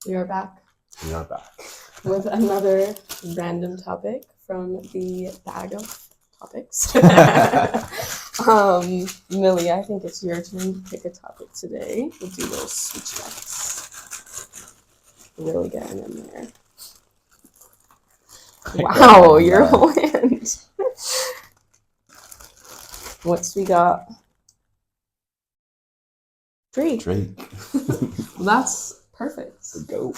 We are back We are back. with another random topic from the bag of topics. Millie, I think it's your turn to pick a topic today. We'll do those switch backs. Really getting in there. Wow, your whole hand. What's we got? Drake. That's perfect. Go.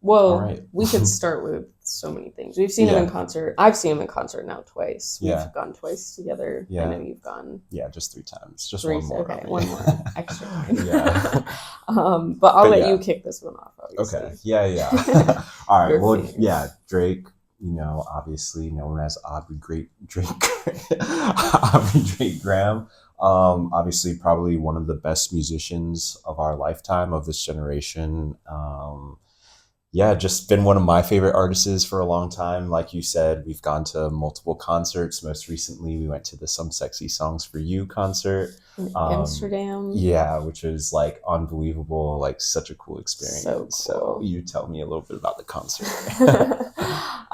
Well, right. We could start with so many things. We've seen him in concert. I've seen him in concert now twice. We've gone twice together. Yeah. I know you've gone. Yeah, just 3 times. Just three, one more. Okay, one more extra. Yeah. But I'll let you kick this one off, obviously. Okay. Yeah. All right. Well, famous. yeah, Drake, obviously known as Aubrey Drake. Aubrey Drake Graham. Obviously probably one of the best musicians of our lifetime, of this generation. Just been one of my favorite artists for a long time. Like you said, we've gone to multiple concerts. Most recently, we went to the Some Sexy Songs for You concert. In Amsterdam. Yeah, which is like unbelievable, like such a cool experience. So cool. So you tell me a little bit about the concert.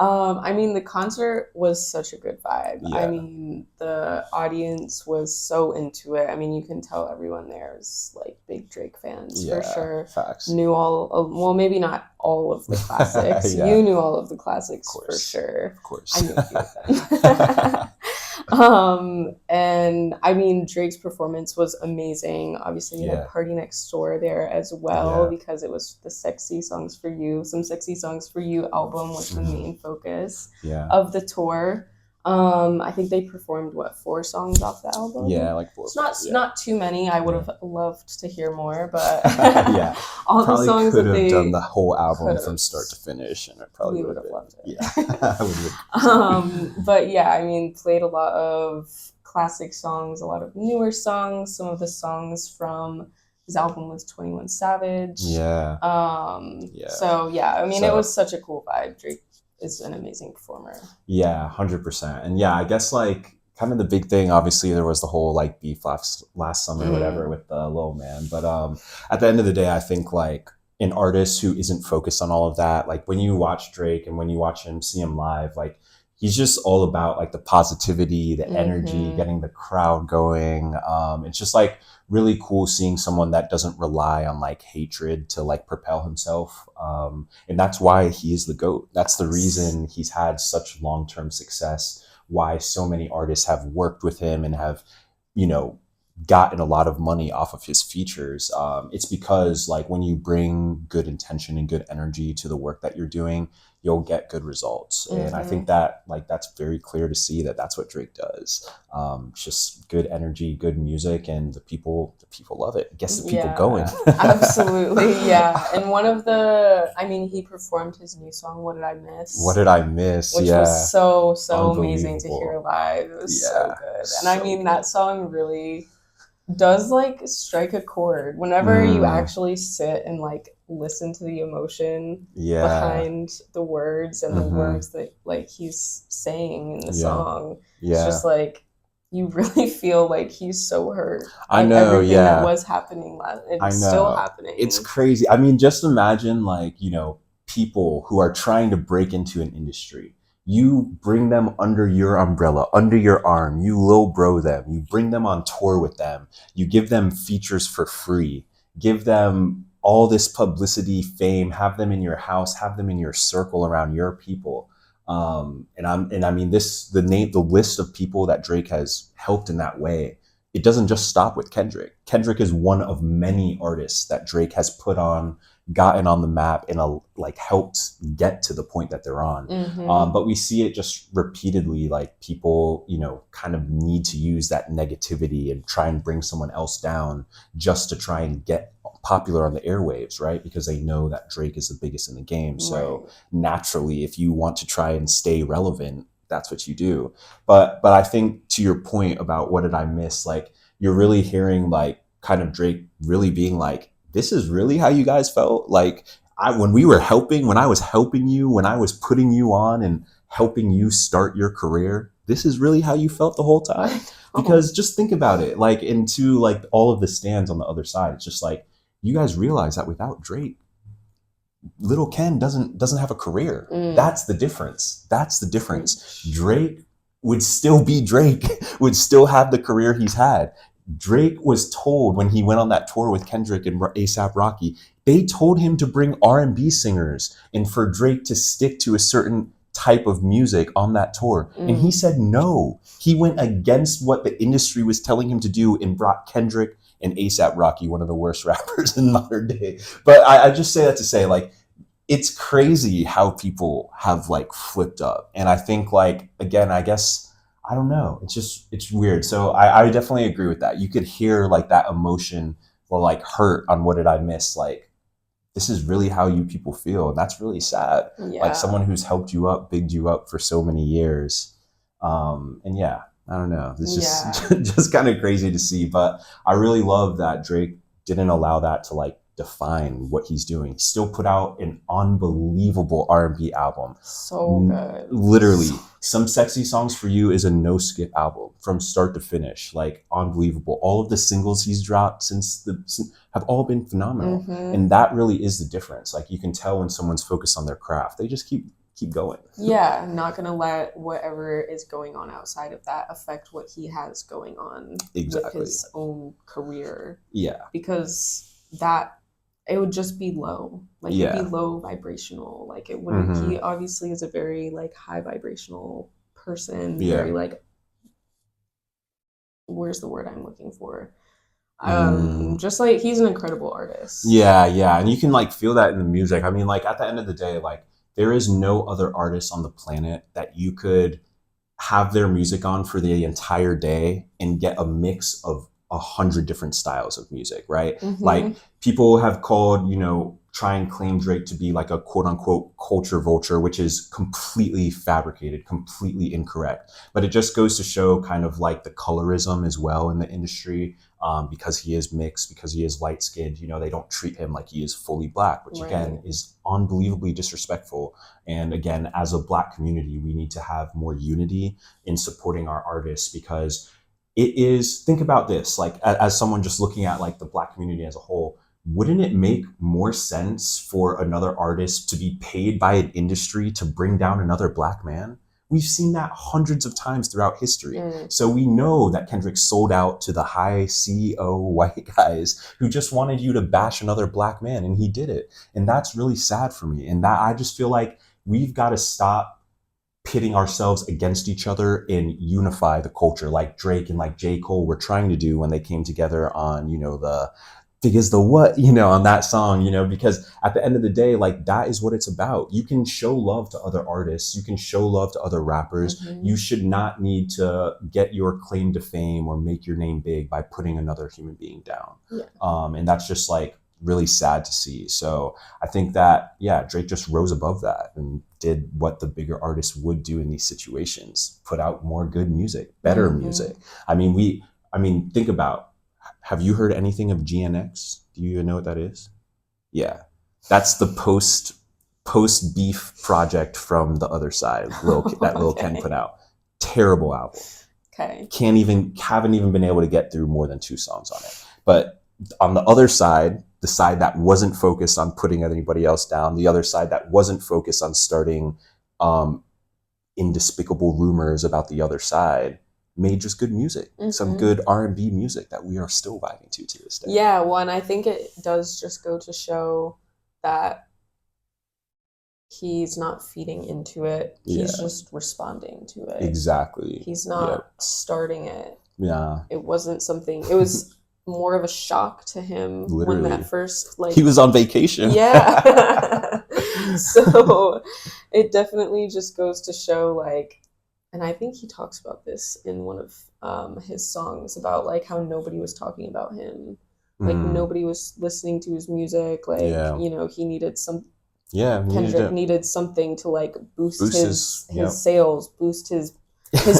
I mean, the concert was such a good vibe. Yeah. I mean, the audience was so into it. I mean, you can tell everyone there is like big Drake fans for sure. Facts. Knew well, maybe not all of the classics. Yeah. You knew all of the classics for sure. Of course. I knew a few of them. And I mean, Drake's performance was amazing. Obviously, you had Party Next Door there as well, because it was the Sexy Songs for You, Some Sexy Songs for You album was the main focus of the tour. I think they performed 4 songs off the album. Yeah, like 4. It's not too many. I would have loved to hear more, but all the songs could that have they done the whole album from start to finish, and it probably would have loved it. Yeah, but yeah, I mean, played a lot of classic songs, a lot of newer songs, some of the songs from his album with 21 Savage. So I mean, it was such a cool vibe. Drake is an amazing performer. Yeah, 100%. And I guess like kind of the big thing, obviously there was the whole like beef last summer or whatever with the Lil Man. But at the end of the day, I think like an artist who isn't focused on all of that, like when you watch Drake and when you watch him, see him live, like he's just all about like the positivity, the energy, getting the crowd going. It's just like really cool seeing someone that doesn't rely on like hatred to like propel himself. And that's why he is the GOAT. That's the reason he's had such long-term success, why so many artists have worked with him and have, gotten a lot of money off of his features. It's because like when you bring good intention and good energy to the work that you're doing, you'll get good results. And I think that like that's very clear to see that that's what Drake does. Just good energy, good music, and the people love it. It gets the people going. Absolutely. And he performed his new song, What Did I Miss? What Did I Miss? Which was so amazing to hear live. It was so good. And I mean, that song really does like strike a chord whenever you actually sit and like listen to the emotion behind the words and the words that like he's saying in the song. It's just like you really feel like he's so hurt. I know, everything that was happening, it's still happening. It's crazy. I mean, just imagine like, people who are trying to break into an industry. You bring them under your umbrella, under your arm. You low bro them. You bring them on tour with them. You give them features for free. Give them all this publicity, fame. Have them in your house. Have them in your circle around your people. The list of people that Drake has helped in that way, it doesn't just stop with Kendrick. Kendrick is one of many artists that Drake has put on, gotten on the map, and helped get to the point that they're on. But we see it just repeatedly, like people, kind of need to use that negativity and try and bring someone else down just to try and get popular on the airwaves, right? Because they know that Drake is the biggest in the game. So naturally, if you want to try and stay relevant, that's what you do. But I think to your point about what did I miss, like you're really hearing like kind of Drake really being like, this is really how you guys felt. Like when I was helping you, when I was putting you on and helping you start your career, this is really how you felt the whole time. Because just think about it, like into like all of the stands on the other side, it's just like you guys realize that without Drake, Little Ken doesn't have a career. That's the difference. Drake would still be Drake, would still have the career he's had. Drake was told when he went on that tour with Kendrick and A$AP Rocky, they told him to bring R&B singers and for Drake to stick to a certain type of music on that tour. And he said no. He went against what the industry was telling him to do and brought Kendrick and A$AP Rocky, one of the worst rappers in modern day. But I just say that to say, like, it's crazy how people have like flipped up. And I think, like, again, I guess, I don't know. It's weird. So I definitely agree with that. You could hear like that emotion or like hurt on What Did I Miss? Like, this is really how you people feel. And that's really sad. Yeah. Like someone who's helped you up, bigged you up for so many years. And yeah, I don't know. It's just kind of crazy to see. But I really love that Drake didn't allow that to like define what he's doing. He still put out an unbelievable R&B album. So good. Literally, Some Sexy Songs for You is a no skip album from start to finish. Like, unbelievable. All of the singles he's dropped since have all been phenomenal. And that really is the difference. Like, you can tell when someone's focused on their craft. They just keep going. Yeah, not gonna let whatever is going on outside of that affect what he has going on with his own career. Yeah. Because it would just be low. Like, it'd be low vibrational. Like, it wouldn't, he obviously is a very, like, high vibrational person. Very, like, where's the word I'm looking for? Just, like, he's an incredible artist. Yeah. And you can, like, feel that in the music. I mean, like, at the end of the day, like, there is no other artist on the planet that you could have their music on for the entire day and get a mix of 100 different styles of music, right? Like, people have called, try and claim Drake to be like a quote unquote culture vulture, which is completely fabricated, completely incorrect. But it just goes to show kind of like the colorism as well in the industry, because he is mixed, because he is light skinned, they don't treat him like he is fully black, which again is unbelievably disrespectful. And again, as a Black community, we need to have more unity in supporting our artists, because it is, think about this, like as someone just looking at like the Black community as a whole, wouldn't it make more sense for another artist to be paid by an industry to bring down another Black man? We've seen that hundreds of times throughout history. So we know that Kendrick sold out to the high CEO white guys who just wanted you to bash another Black man, and he did it. And that's really sad for me. And that, I just feel like we've got to stop pitting ourselves against each other and unify the culture, like Drake and like J. Cole were trying to do when they came together on, the Big as the What, on that song, because at the end of the day, like, that is what it's about. You can show love to other artists. You can show love to other rappers. You should not need to get your claim to fame or make your name big by putting another human being down. And that's just like really sad to see. So I think that, Drake just rose above that and did what the bigger artists would do in these situations, put out more good music, better music. I mean, think about, have you heard anything of GNX? Do you even know what that is? Yeah. That's the post beef project from The Other Side, Lil Ken put out. Terrible album. Okay. Haven't even been able to get through more than 2 songs on it. But on the other side, the side that wasn't focused on putting anybody else down, the other side that wasn't focused on starting indespicable rumors about the other side, made just good music, some good R&B music that we are still vibing to this day. Yeah, well, and I think it does just go to show that he's not feeding into it. He's just responding to it. Exactly. He's not starting it. Yeah. It wasn't something, it was more of a shock to him when that first, like... He was on vacation. Yeah. So it definitely just goes to show, like, and I think he talks about this in one of his songs about like how nobody was talking about him, like nobody was listening to his music, like he needed some. Yeah, Kendrick needed something to like boost his sales, boost his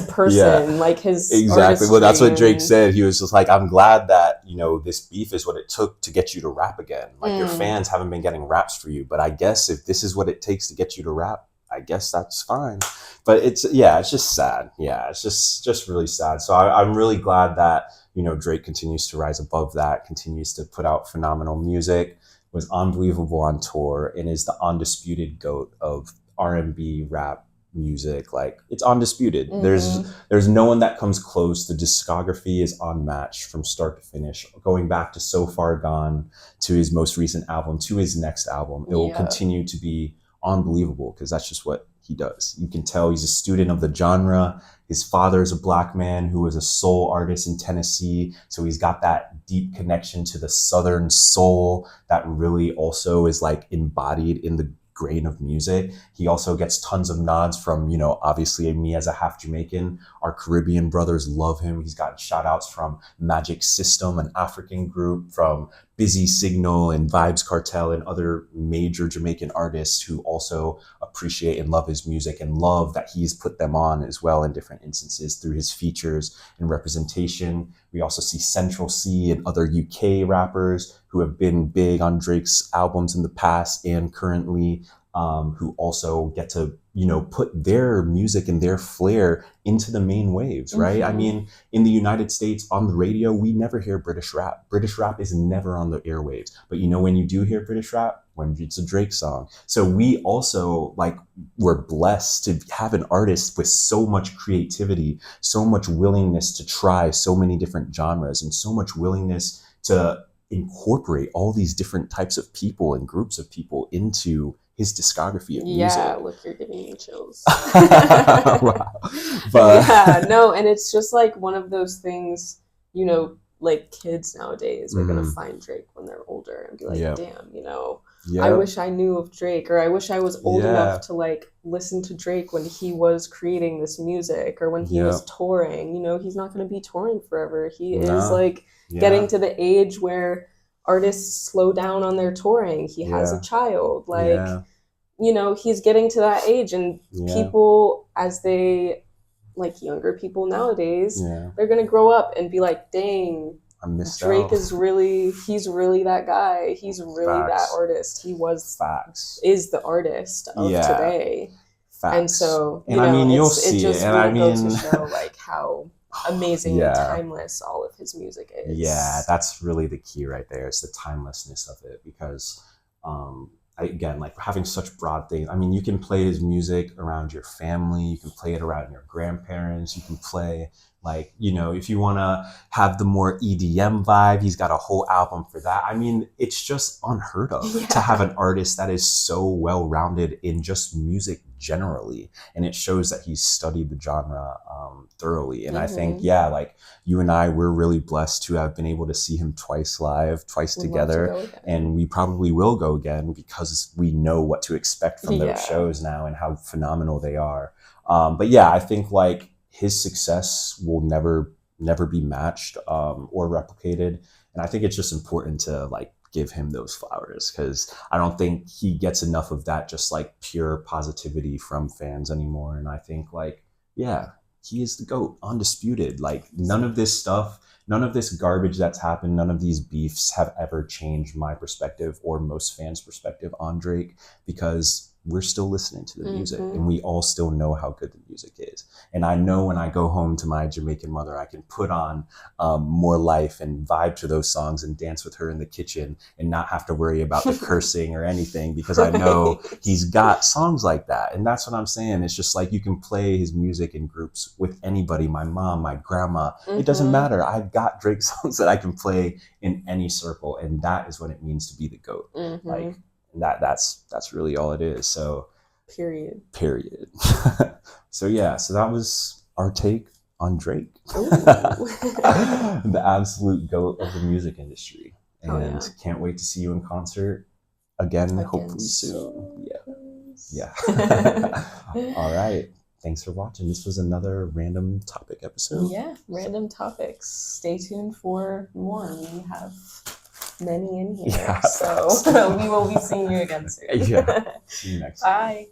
person, like his exactly. Well, that's what Drake said. He was just like, I'm glad that this beef is what it took to get you to rap again. Like your fans haven't been getting raps for you, but I guess if this is what it takes to get you to rap, I guess that's fine. But it's just sad. Yeah, it's just really sad. So I'm really glad that, Drake continues to rise above that, continues to put out phenomenal music, was unbelievable on tour, and is the undisputed GOAT of R&B rap music. Like, it's undisputed. There's no one that comes close. The discography is unmatched from start to finish, going back to So Far Gone, to his most recent album, to his next album. It will continue to be unbelievable, because that's just what he does. You can tell he's a student of the genre. His father is a Black man who was a soul artist in Tennessee, so he's got that deep connection to the Southern soul that really also is like embodied in the grain of music. He also gets tons of nods from, obviously me as a half Jamaican, our Caribbean brothers love him. He's got shout outs from Magic System, an African group, from Busy Signal and Vibes Cartel, and other major Jamaican artists who also appreciate and love his music, and love that he's put them on as well in different instances through his features and representation. We also see Central C and other UK rappers who have been big on Drake's albums in the past and currently, who also get to, put their music and their flair into the main waves, right? I mean, in the United States, on the radio, we never hear British rap. British rap is never on the airwaves. But when you do hear British rap, when it's a Drake song. So we also, we're blessed to have an artist with so much creativity, so much willingness to try so many different genres, and so much willingness to incorporate all these different types of people and groups of people into his discography of music. Yeah, look, you're giving me chills. Wow. But yeah, no, and it's just like one of those things, like kids nowadays are gonna find Drake when they're older and be like, damn, I wish I knew of Drake, or I wish I was old enough to listen to Drake when he was creating this music, or when he was touring. He's not gonna be touring forever. He is getting to the age where artists slow down on their touring. He has a child. He's getting to that age, and people, as they, younger people nowadays, they're going to grow up and be like, dang, Drake is he's really that guy. He's really that artist. He is the artist of today. And so, you'll see it just it. really goes to show how amazing and timeless all of his music is. Yeah, that's really the key right there. It's the timelessness of it, because again, having such broad things. I mean, you can play his music around your family, you can play it around your grandparents, you can play if you want to have the more EDM vibe, he's got a whole album for that. I mean, it's just unheard of to have an artist that is so well-rounded in just music generally. And it shows that he's studied the genre thoroughly. And I think, you and I, we're really blessed to have been able to see him twice live, twice together. And we probably will go again, because we know what to expect from those shows now and how phenomenal they are. But I think his success will never be matched or replicated. And I think it's just important to give him those flowers, because I don't think he gets enough of that just pure positivity from fans anymore. And I think he is the GOAT, undisputed. None of this stuff, none of this garbage that's happened, none of these beefs have ever changed my perspective or most fans' perspective on Drake, because we're still listening to the music, and we all still know how good the music is. And I know when I go home to my Jamaican mother, I can put on More Life and vibe to those songs and dance with her in the kitchen and not have to worry about the cursing or anything, because I know he's got songs like that. And that's what I'm saying. It's just you can play his music in groups with anybody, my mom, my grandma. It doesn't matter. I've got Drake songs that I can play in any circle, and that is what it means to be the GOAT. That's really all it is. So period. So that was our take on Drake. The absolute GOAT of the music industry. And can't wait to see you in concert again hopefully soon. Yeah. All right, thanks for watching. This was another random topic episode. Random topics. Stay tuned for more. We have many in here. So we will be seeing you again soon. See you next time. Bye.